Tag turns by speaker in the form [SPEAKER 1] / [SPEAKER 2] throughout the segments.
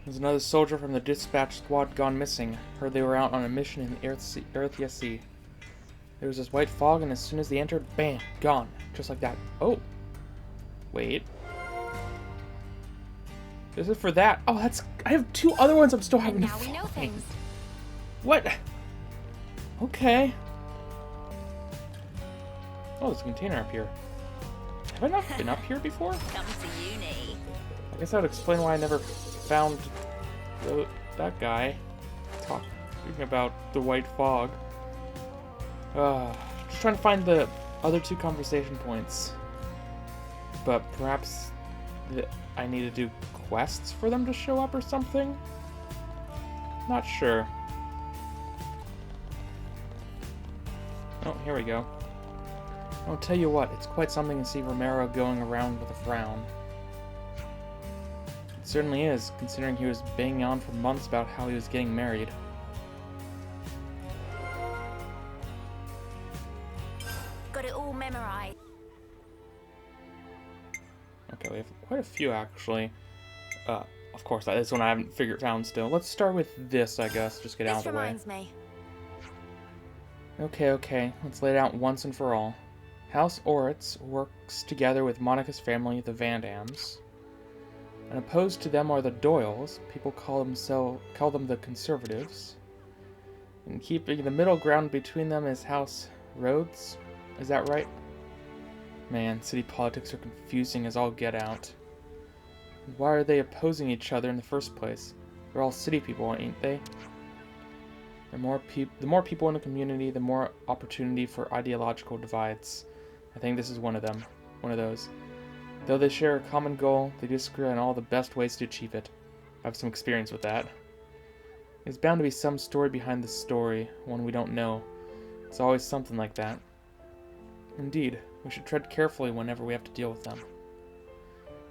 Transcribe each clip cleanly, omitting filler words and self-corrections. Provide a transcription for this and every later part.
[SPEAKER 1] There's another soldier from the dispatch squad gone missing. Heard they were out on a mission in the Earthia Sea. There was this white fog, and as soon as they entered, bam, gone. Just like that. Oh. Wait. This is for that. Oh, that's... I have 2 other ones I'm still having to find.
[SPEAKER 2] Now we know things.
[SPEAKER 1] What? Okay. Oh, there's a container up here. Have I not been up here before?
[SPEAKER 2] Come to uni.
[SPEAKER 1] I guess that would explain why I never found that guy talking about the white fog. Just trying to find the other 2 conversation points. But perhaps I need to do quests for them to show up or something? Not sure. Oh, here we go. I'll tell you what, it's quite something to see Romero going around with a frown. It certainly is, considering he was banging on for months about how he was getting married.
[SPEAKER 2] Got it all memorized.
[SPEAKER 1] Okay, we have quite a few actually. Of course, this one I haven't found still. Let's start with this, I guess. Just get out of the way.
[SPEAKER 2] This reminds me.
[SPEAKER 1] Okay. Let's lay it out once and for all. House Oritz works together with Monica's family, the Van Dams. And opposed to them are the Doyles. People call them the Conservatives. And keeping the middle ground between them is House Rhodes. Is that right? Man, city politics are confusing as all get out. Why are they opposing each other in the first place? They're all city people, ain't they? The more people in the community, the more opportunity for ideological divides. I think this is one of them. One of those. Though they share a common goal, they disagree on all the best ways to achieve it. I have some experience with that. There's bound to be some story behind the story, one we don't know. It's always something like that. Indeed, we should tread carefully whenever we have to deal with them.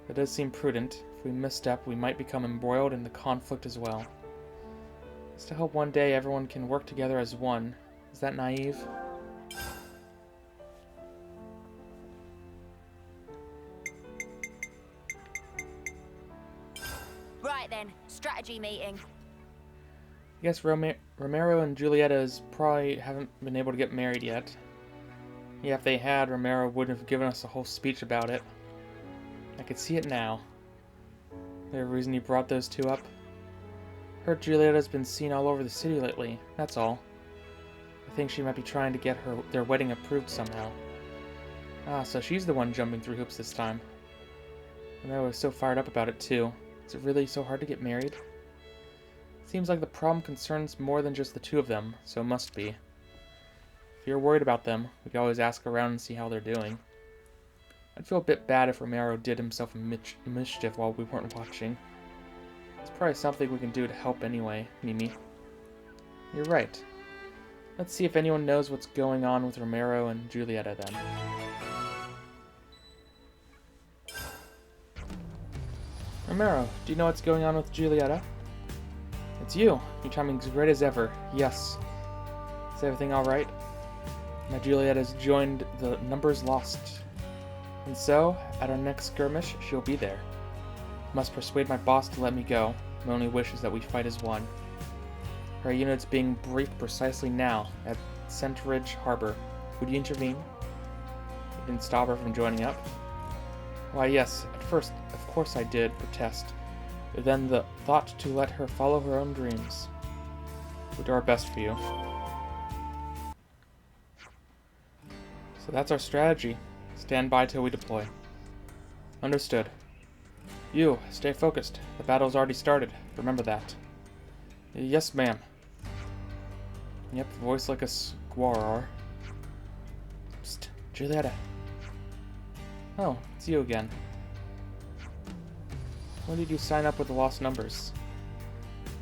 [SPEAKER 1] It does seem prudent. If we misstep, we might become embroiled in the conflict as well. It's to hope one day everyone can work together as one. Is that naive?
[SPEAKER 2] Right then, strategy meeting.
[SPEAKER 1] I guess Romero and Julieta's probably haven't been able to get married yet. Yeah, if they had, Romero wouldn't have given us a whole speech about it. I could see it now. Is there a reason you brought those 2 up? Heard Julieta's been seen all over the city lately, that's all. I think she might be trying to get their wedding approved somehow. Ah, so she's the one jumping through hoops this time. Romero was so fired up about it too. Is it really so hard to get married? Seems like the problem concerns more than just the 2 of them, so it must be. If you're worried about them, we can always ask around and see how they're doing. I'd feel a bit bad if Romero did himself a mischief while we weren't watching. It's probably something we can do to help anyway, Mimi. You're right. Let's see if anyone knows what's going on with Romero and Julieta then. Romero, do you know what's going on with Julieta? It's you. You're timing as great as ever. Yes. Is everything alright? My Julieta's joined the numbers lost. And so, at our next skirmish, she'll be there. Must persuade my boss to let me go. My only wish is that we fight as one. Her unit's being briefed precisely now, at Centridge Harbor. Would you intervene? You didn't stop her from joining up? Why yes, at first, of course I did protest. But then the thought to let her follow her own dreams. We'll do our best for you. So that's our strategy. Stand by till we deploy. Understood. You, stay focused. The battle's already started. Remember that. Yes, ma'am. Yep, voice like a squaw. Psst, Julieta. Oh, it's you again. When did you sign up with the lost numbers?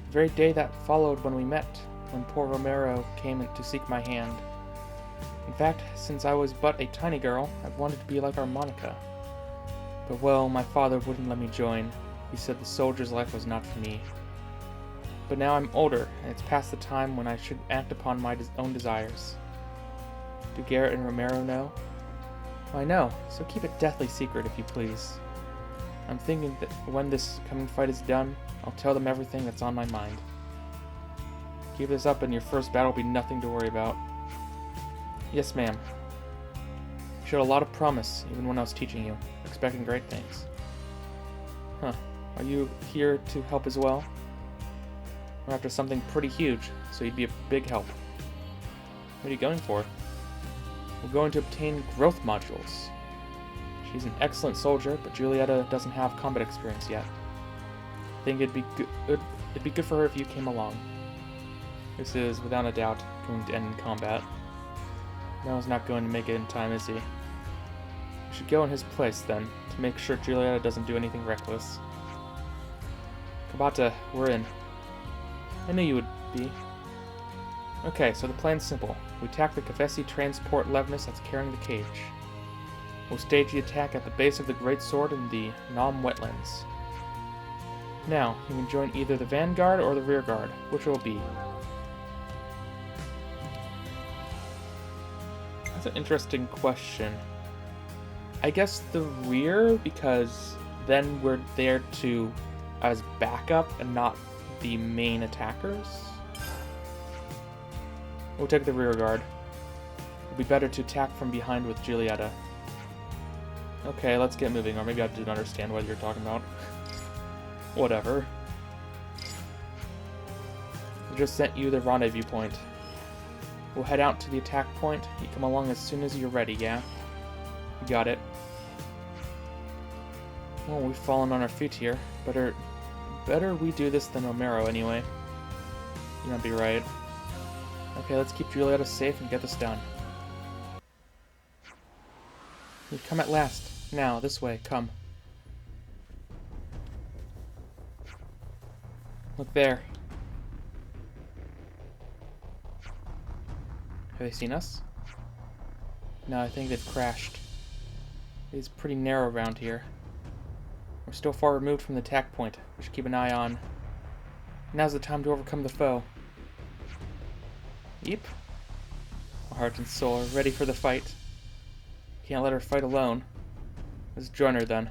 [SPEAKER 1] The very day that followed when we met, when poor Romero came to seek my hand. In fact, since I was but a tiny girl, I've wanted to be like our Monica. But well, my father wouldn't let me join. He said the soldier's life was not for me. But now I'm older, and it's past the time when I should act upon my own desires. Do Garrett and Romero know? Well, I know, so keep it deathly secret if you please. I'm thinking that when this coming fight is done, I'll tell them everything that's on my mind. Keep this up and your first battle will be nothing to worry about. Yes, ma'am. You showed a lot of promise, even when I was teaching you, expecting great things. Huh. Are you here to help as well? We're after something pretty huge, so you'd be a big help. What are you going for? We're going to obtain growth modules. She's an excellent soldier, but Julieta doesn't have combat experience yet. I think it'd be good for her if you came along. This is, without a doubt, going to end in combat. Melo's not going to make it in time, is he? We should go in his place, then, to make sure Julieta doesn't do anything reckless. Kabata, we're in. I knew you would be. Okay, so the plan's simple. We attack the Kefesi transport Levnis that's carrying the cage. We'll stage the attack at the base of the Great Sword in the Nam wetlands. Now, you can join either the vanguard or the rear guard. Which will it be? That's an interesting question. I guess the rear, because then we're there to as backup and not the main attackers. We'll take the rear guard. It'll be better to attack from behind with Julieta. Okay, let's get moving, or maybe I didn't understand what you're talking about. Whatever. I just sent you the rendezvous point. We'll head out to the attack point. You come along as soon as you're ready, yeah? You got it. Well, we've fallen on our feet here. Better we do this than Romero, anyway. You might be right. Okay, let's keep Julieta safe and get this done. You've come at last. Now, this way, come. Look there. Have they seen us? No, I think they've crashed. It's pretty narrow around here. We're still far removed from the attack point. We should keep an eye on. Now's the time to overcome the foe. Yep. Our heart and soul are ready for the fight. Can't let her fight alone. Let's join her then.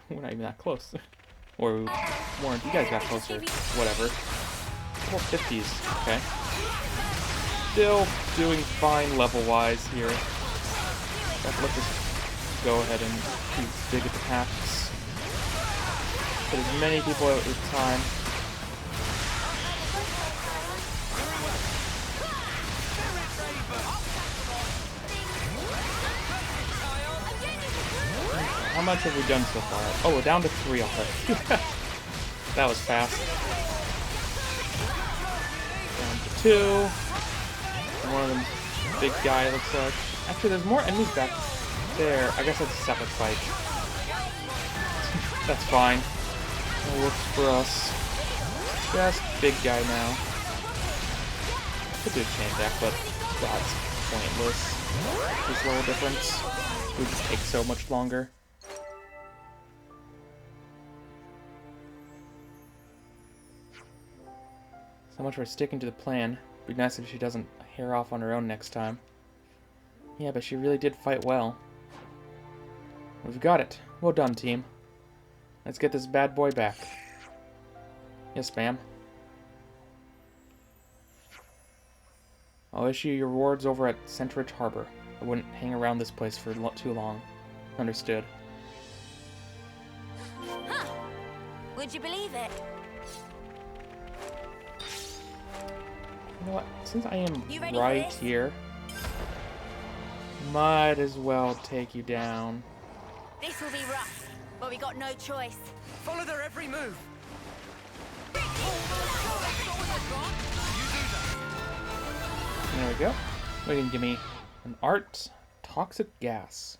[SPEAKER 1] We're not even that close. Or Warren, you guys got closer. Whatever. Couple 50s. Okay. Still doing fine level-wise here. Let's just go ahead and do big attacks. Put as many people out at a time. How much have we done so far? Oh, we're down to 3 already. That was fast. Down to 2. And one of them, big guy, looks like. Actually, there's more enemies back there. I guess that's a separate fight. That's fine. It works for us. Just big guy now. Could do a chain attack, but that's pointless. This little difference. It would just take so much longer. So much for sticking to the plan. It'd be nice if she doesn't hair off on her own next time. Yeah, but she really did fight well. We've got it. Well done, team. Let's get this bad boy back. Yes, ma'am. I'll issue your rewards over at Centridge Harbor. I wouldn't hang around this place for too long. Understood.
[SPEAKER 2] Huh. Would you believe it?
[SPEAKER 1] You know what? Since I am
[SPEAKER 2] for
[SPEAKER 1] right
[SPEAKER 2] this?
[SPEAKER 1] here, might as well take you down.
[SPEAKER 2] This will be rough, but we got no choice.
[SPEAKER 3] Follow their every move.
[SPEAKER 1] There we go. We can give me an art toxic gas.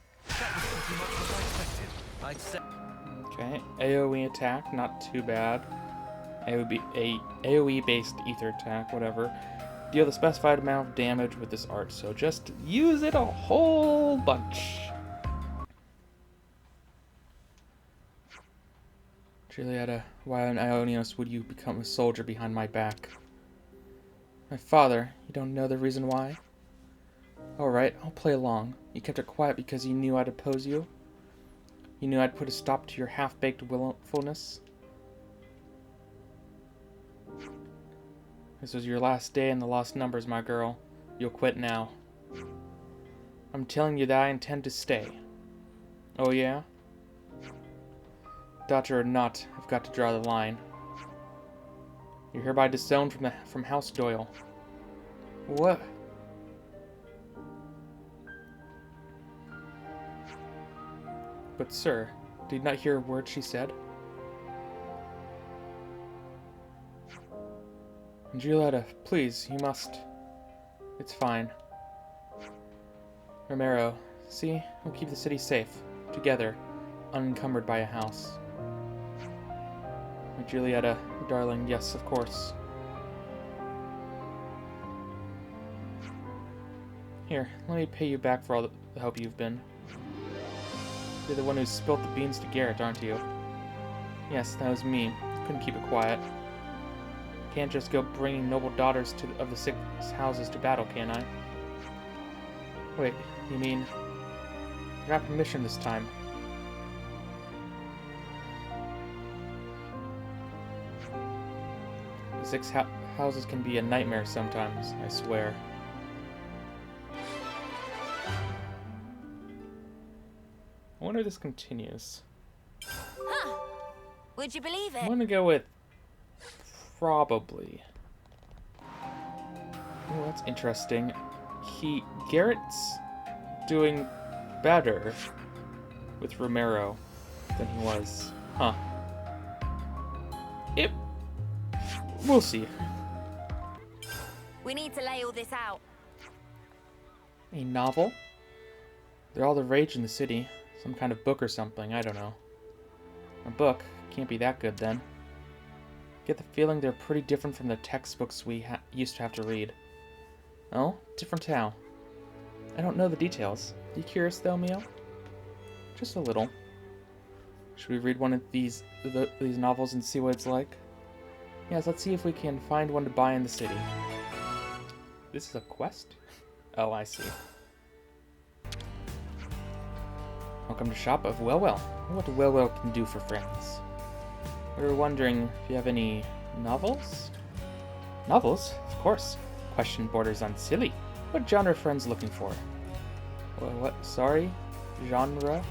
[SPEAKER 1] Okay, AoE attack, not too bad. AoE based ether attack, whatever. Deal the specified amount of damage with this art, so just use it a whole bunch. Julieta, why on Ionios would you become a soldier behind my back? My father, you don't know the reason why? Alright, I'll play along. You kept it quiet because you knew I'd oppose you? You knew I'd put a stop to your half-baked willfulness? This was your last day in the Lost Numbers, my girl. You'll quit now. I'm telling you that I intend to stay. Oh yeah? Daughter or not, I've got to draw the line. You're hereby disowned from House Doyle. What? But sir, did you not hear a word she said? Giulietta, please, you must... It's fine. Romero, see? We'll keep the city safe. Together. Unencumbered by a house. Giulietta, darling, yes, of course. Here, let me pay you back for all the help you've been. You're the one who spilt the beans to Garrett, aren't you? Yes, that was me. Couldn't keep it quiet. Can't just go bringing noble daughters of the 6 houses to battle, can I? Wait, you mean... You got permission this time. The 6 houses can be a nightmare sometimes, I swear. I wonder if this continues.
[SPEAKER 2] Huh. Would you believe it?
[SPEAKER 1] I'm gonna go with probably. Oh, that's interesting. Garrett's doing better with Romero than he was. Huh. We'll see.
[SPEAKER 2] We need to lay all this out.
[SPEAKER 1] A novel? They're all the rage in the city. Some kind of book or something, I don't know. A book? Can't be that good then. Get the feeling they're pretty different from the textbooks we used to have to read. Oh? Different how? I don't know the details. You curious though, Mio? Just a little. Should we read one of these novels and see what it's like? Yes, let's see if we can find one to buy in the city. This is a quest? Oh, I see. Welcome to shop of Well. What Well can do for friends. We were wondering if you have any novels? Novels? Of course. Question borders on silly. What genre are friends looking for? Well, what? Sorry? Genre?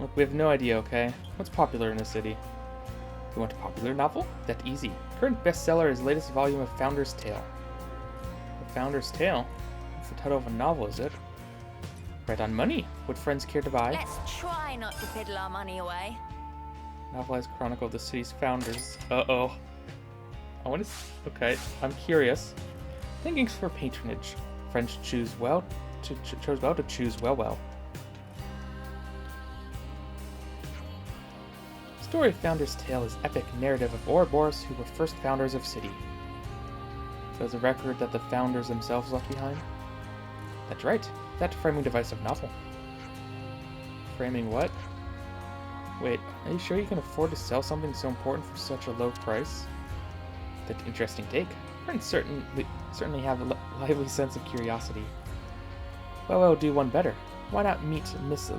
[SPEAKER 1] Look, we have no idea, okay? What's popular in the city? You want a popular novel? That easy. Current bestseller is latest volume of Founder's Tale. The Founder's Tale? That's the title of a novel, is it? Right on money. Would friends care to buy?
[SPEAKER 2] Let's try not to fiddle our money away.
[SPEAKER 1] Novelized chronicle of the city's founders. Uh-oh. I want to... Okay, I'm curious. Thinking for patronage. Friends chose well to choose well. Story of Founder's Tale is epic narrative of Ouroboros who were first founders of city. So is a record that the founders themselves left behind? That's right. That framing device of novel. Framing what? Wait, are you sure you can afford to sell something so important for such a low price? That's an interesting take. Friends certainly have a lively sense of curiosity. Well, I'll do one better. Why not meet Miss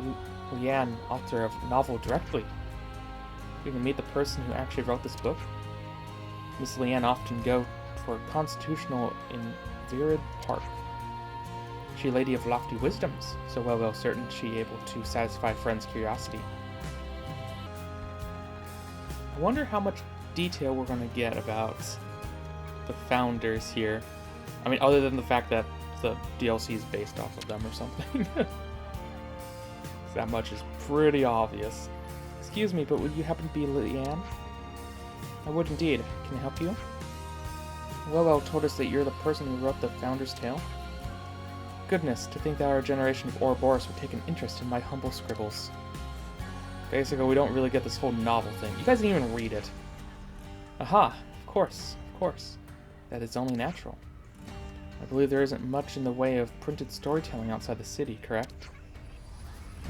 [SPEAKER 1] Leanne, author of novel, directly? You can meet the person who actually wrote this book. Miss Leanne often go for constitutional in Virid Park. She a lady of lofty wisdoms, so well certain she able to satisfy friends' curiosity. I wonder how much detail we're going to get about the founders here. I mean, other than the fact that the DLC is based off of them or something. That much is pretty obvious. Excuse me, but would you happen to be Leanne? I would indeed. Can I help you? Well told us that you're the person who wrote the Founder's Tale. Goodness, to think that our generation of Ouroboros would take an interest in my humble scribbles. Basically, we don't really get this whole novel thing. You guys didn't even read it. Aha! Of course. That is only natural. I believe there isn't much in the way of printed storytelling outside the city, correct?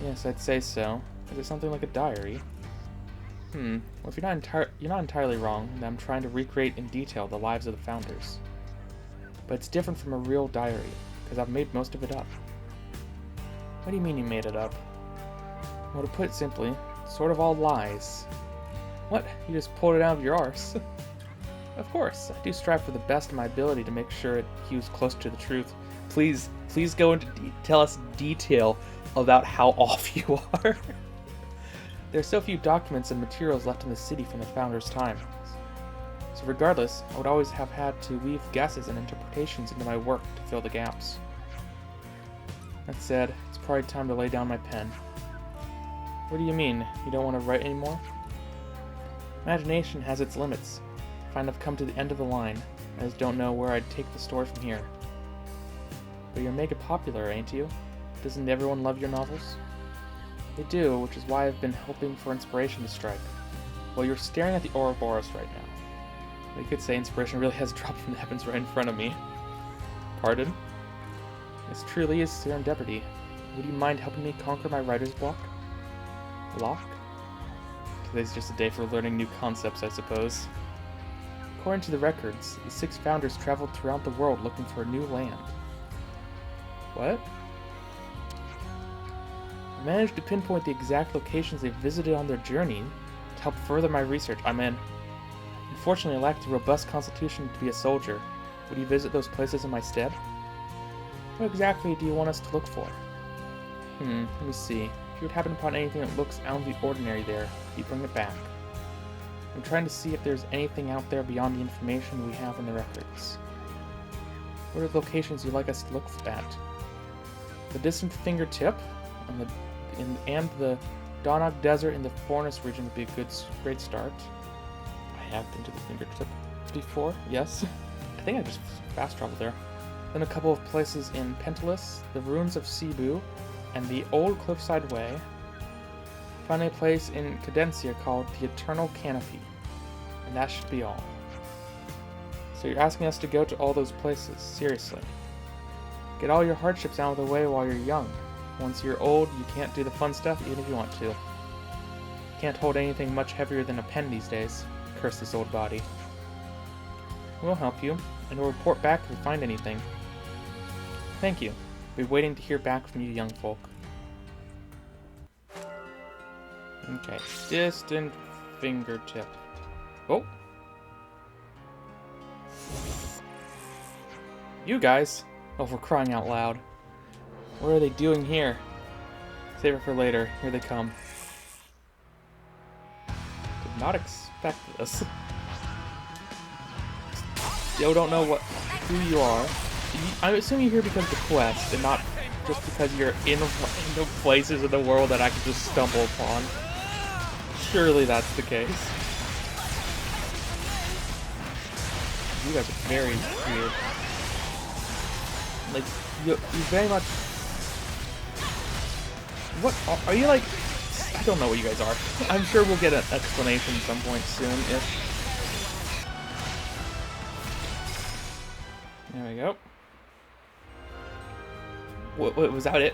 [SPEAKER 1] Yes, I'd say so. Is it something like a diary? Well, if you're not entirely wrong, then I'm trying to recreate in detail the lives of the founders. But it's different from a real diary, because I've made most of it up. What do you mean you made it up? Well, to put it simply, it's sort of all lies. What? You just pulled it out of your arse? Of course, I do strive for the best of my ability to make sure it hews close to the truth. Please go into tell us detail about how off you are. There are so few documents and materials left in the city from the founder's time. So regardless, I would always have had to weave guesses and interpretations into my work to fill the gaps. That said, it's probably time to lay down my pen. What do you mean? You don't want to write anymore? Imagination has its limits. I find I've come to the end of the line. I just don't know where I'd take the story from here. But you're mega popular, ain't you? Doesn't everyone love your novels? They do, which is why I've been hoping for inspiration to strike. Well, you're staring at the Ouroboros right now. You could say inspiration really has dropped from the heavens right in front of me. Pardon? This truly is serendipity. Would you mind helping me conquer my writer's block? Today's just a day for learning new concepts, I suppose. According to the records, the 6 founders traveled throughout the world looking for a new land. What? I managed to pinpoint the exact locations they visited on their journey to help further my research. I'm in. Unfortunately, I lack the robust constitution to be a soldier. Would you visit those places in my stead? What exactly do you want us to look for? Let me see. If you would happen upon anything that looks out of the ordinary there, you bring it back. I'm trying to see if there's anything out there beyond the information we have in the records. What are the locations you'd like us to look at? The distant fingertip and the Donok Desert in the Forest region would be a great start. I have been to the fingertip before, yes. I think I just fast traveled there. Then a couple of places in Pentelis, the ruins of Cebu, and the old Cliffside Way. Finally, a place in Cadencia called the Eternal Canopy. And that should be all. So you're asking us to go to all those places, seriously. Get all your hardships out of the way while you're young. Once you're old, you can't do the fun stuff even if you want to. You can't hold anything much heavier than a pen these days. Curse this old body. We'll help you, and we'll report back if we find anything. Thank you. We'll be waiting to hear back from you young folk. Okay, distant fingertip. Oh! You guys! Oh, we're crying out loud. What are they doing here? Save it for later. Here they come. Did not expect this. Still don't know who you are. I'm assuming you're here because of the quest, and not just because you're in random places in the world that I can just stumble upon. Surely that's the case. You guys are very weird. Like, you very much... What? Are you like... I don't know what you guys are. I'm sure we'll get an explanation at some point soon-ish. There we go. What was that it?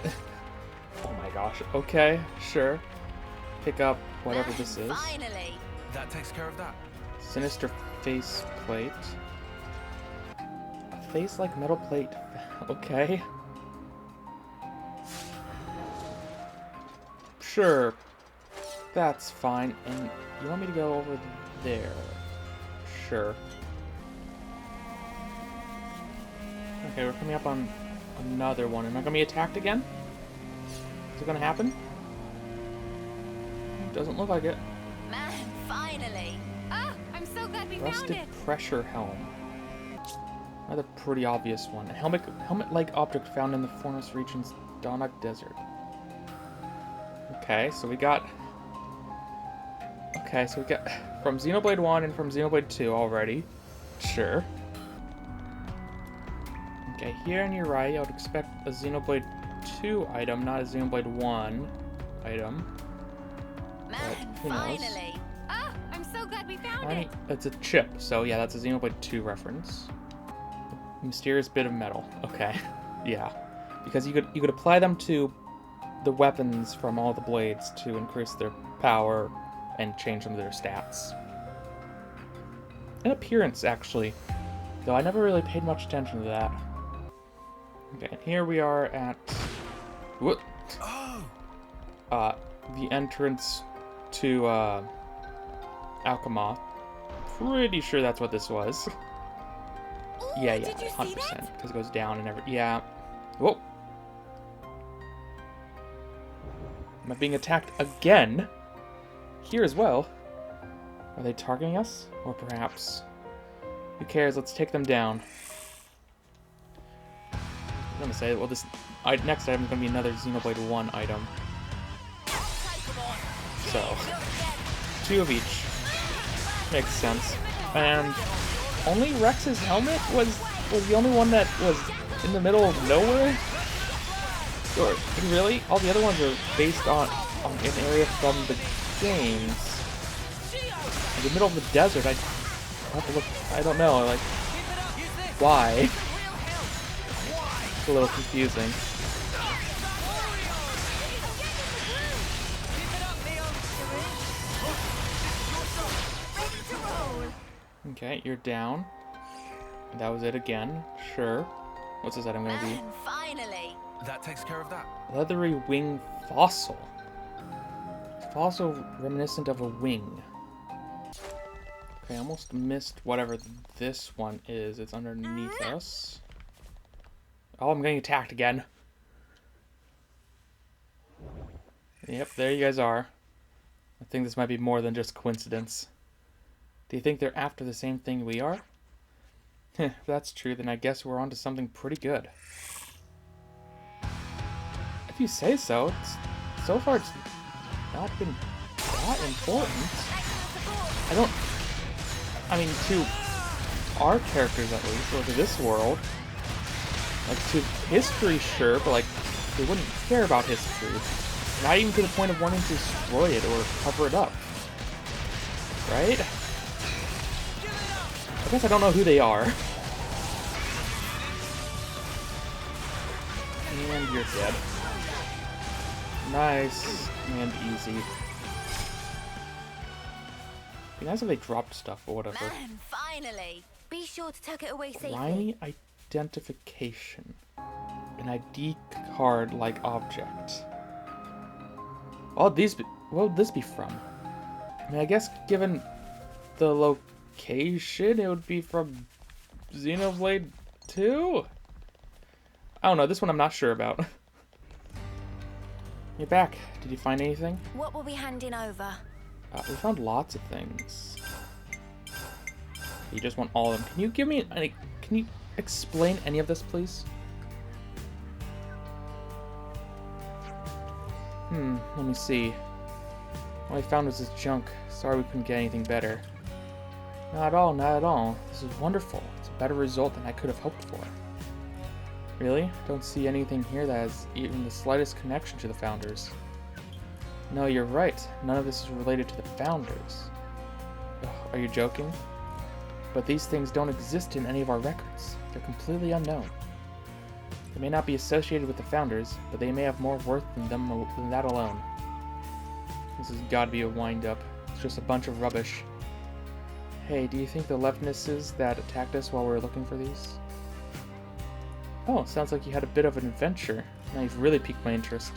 [SPEAKER 1] Oh my gosh. Okay, sure. Pick up whatever this is.
[SPEAKER 2] Finally.
[SPEAKER 3] That takes care of that.
[SPEAKER 1] Sinister face plate. A face like metal plate. Okay. Sure. That's fine. And you want me to go over there? Sure. Okay, we're coming up on another one. Am I gonna be attacked again? Is it gonna happen? Doesn't look like it.
[SPEAKER 2] Man, finally.
[SPEAKER 4] Oh, I'm so glad we found
[SPEAKER 1] Rusted
[SPEAKER 4] it.
[SPEAKER 1] pressure helm. Another pretty obvious one. A helmet-like object found in the Forest region's Donok Desert. Okay, so we got... Okay, so we got from Xenoblade 1 and from Xenoblade 2 already. Sure. Okay, here on your right, I would expect a Xenoblade 2 item, not a Xenoblade 1 item.
[SPEAKER 2] Man,
[SPEAKER 1] who knows?
[SPEAKER 2] finally.
[SPEAKER 4] Oh, I'm so glad we found it.
[SPEAKER 1] It's a chip, so yeah, that's a Xenoblade 2 reference. A mysterious bit of metal. Okay, yeah, because you could apply them to the weapons from all the blades to increase their power and change some of their stats. And appearance, actually, though I never really paid much attention to that. Okay, and here we are at... Whoop! The entrance to, Alchemath. Pretty sure that's what this was. Yeah,
[SPEAKER 4] did you see
[SPEAKER 1] 100%. Because it goes down and yeah. Whoa! Am I being attacked again? Here as well? Are they targeting us? Or perhaps... Who cares? Let's take them down. I'm gonna say, well, this next item is gonna be another Xenoblade 1 item. So, 2 of each. Makes sense. And only Rex's helmet was the only one that was in the middle of nowhere? Or, really? All the other ones are based on an area from the games. In the middle of the desert, I have to look, I don't know, like, why? It's a little confusing. Okay, you're down. That was it again. Sure. What's this item gonna be?
[SPEAKER 2] Man, finally.
[SPEAKER 3] That takes care of that.
[SPEAKER 1] Leathery wing fossil. Fossil reminiscent of a wing. Okay, I almost missed whatever this one is. It's underneath us. Oh, I'm getting attacked again. Yep, there you guys are. I think this might be more than just coincidence. Do you think they're after the same thing we are? If that's true, then I guess we're onto something pretty good. If you say so, so far it's not been that important. I mean, to our characters at least, or to this world. Like, to history, sure, but like, they wouldn't care about history. Not even to the point of wanting to destroy it or cover it up. Right? I guess I don't know who they are. And you're dead. Nice and easy. Be nice if they dropped stuff or whatever.
[SPEAKER 2] Man, finally. Be sure to tuck it away safely.
[SPEAKER 1] Line identification. An ID card-like object. What would this be from? I mean, I guess given the location, it would be from Xenoblade 2? I don't know, this one I'm not sure about. You're back. Did you find anything?
[SPEAKER 2] What will we handing over?
[SPEAKER 1] We found lots of things. You just want all of them. Can you give me can you explain any of this, please? Let me see. All I found was this junk. Sorry we couldn't get anything better. Not at all, not at all. This is wonderful. It's a better result than I could have hoped for. Really? Don't see anything here that has even the slightest connection to the Founders. No, you're right. None of this is related to the Founders. Ugh, are you joking? But these things don't exist in any of our records. They're completely unknown. They may not be associated with the Founders, but they may have more worth than that alone. This has got to be a wind-up. It's just a bunch of rubbish. Hey, do you think the leftnesses that attacked us while we were looking for these? Oh, sounds like you had a bit of an adventure. Now you've really piqued my interest.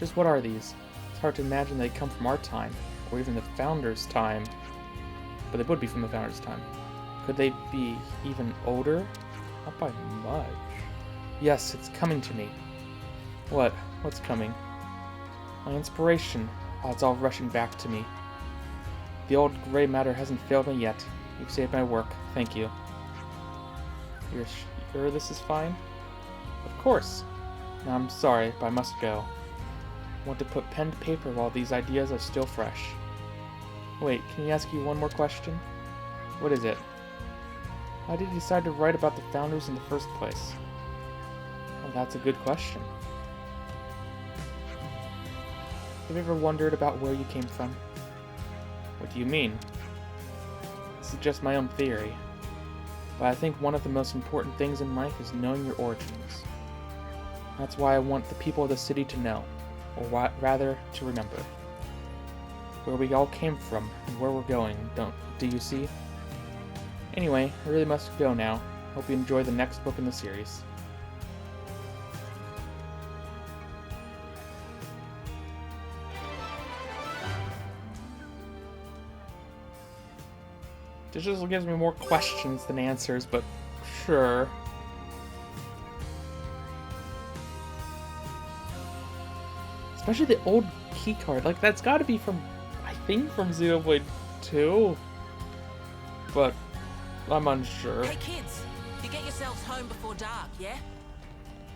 [SPEAKER 1] Just what are these? It's hard to imagine they come from our time, or even the Founders' time. But they would be from the Founders' time. Could they be even older? Not by much. Yes, it's coming to me. What? What's coming? My inspiration. Oh, it's all rushing back to me. The old gray matter hasn't failed me yet. You've saved my work. Thank you. You're sure this is fine? Of course. Now I'm sorry, but I must go. I want to put pen to paper while these ideas are still fresh. Wait, can I ask you one more question? What is it? Why did you decide to write about the Founders in the first place? Well, that's a good question. Have you ever wondered about where you came from? What do you mean? This is just my own theory. But I think one of the most important things in life is knowing your origins. That's why I want the people of the city to know, or rather, to remember. Where we all came from, and where we're going, do you see? Anyway, I really must go now. Hope you enjoy the next book in the series. This just gives me more questions than answers, but sure. Especially the old key card. Like, that's gotta be from, I think, from Xenoblade 2. But I'm unsure.
[SPEAKER 3] Hey kids, you get yourselves home before dark, yeah?